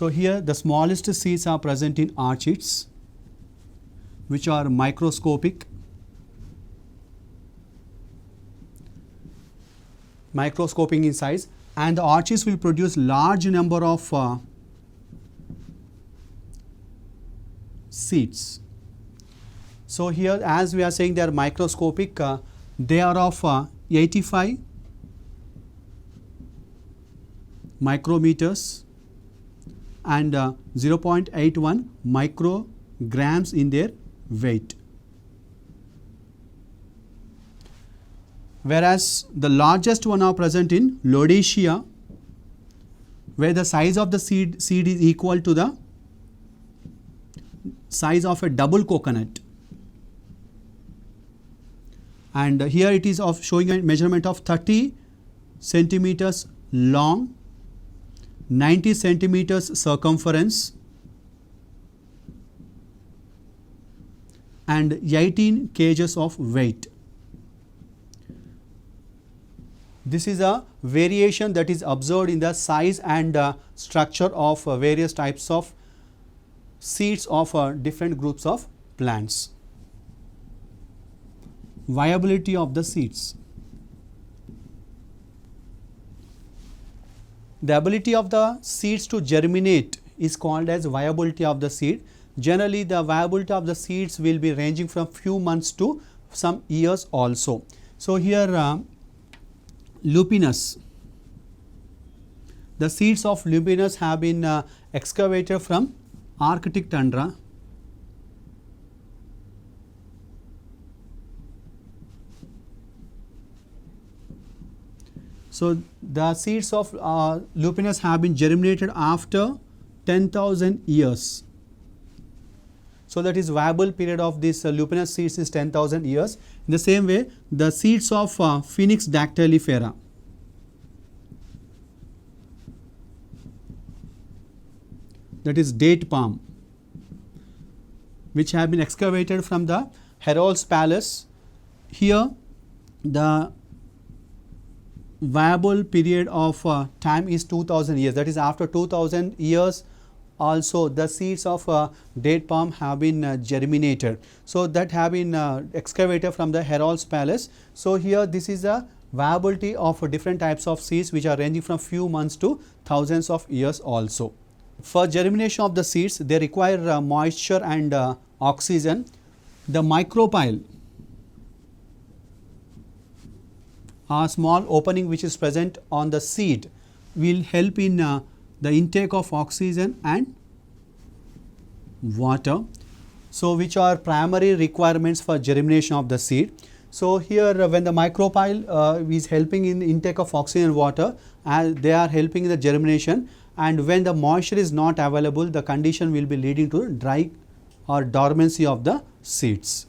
So, here the smallest seeds are present in orchids, which are microscopic in size, and the orchids will produce large number of seeds. So, here as we are saying they are microscopic, they are of 85 micrometers and 0.81 micrograms in their weight. Whereas the largest one are present in Lodacea, where the size of the seed is equal to the size of a double coconut. And here it is of showing a measurement of 30 centimeters long, 90 centimeters circumference and 18 kgs of weight. This is a variation that is observed in the size and structure of various types of seeds of different groups of plants. Viability of the seeds. The ability of the seeds to germinate is called as viability of the seed. Generally, the viability of the seeds will be ranging from few months to some years also. So, here lupinus, the seeds of lupinus have been excavated from Arctic tundra. So, the seeds of lupinus have been germinated after 10,000 years. So, that is viable period of this lupinus seeds is 10,000 years. In the same way, the seeds of Phoenix dactylifera, that is date palm, which have been excavated from the Herod's Palace. Here the viable period of time is 2000 years, that is after 2000 years also the seeds of date palm have been germinated. So, that have been excavated from the Herod's Palace. So, here this is a viability of different types of seeds which are ranging from few months to thousands of years also. For germination of the seeds, they require moisture and oxygen. The micropyle, a small opening which is present on the seed, will help in the intake of oxygen and water. So, which are primary requirements for germination of the seed. So, here when the micropyle is helping in intake of oxygen and water, they are helping in the germination, and when the moisture is not available, the condition will be leading to dry or dormancy of the seeds.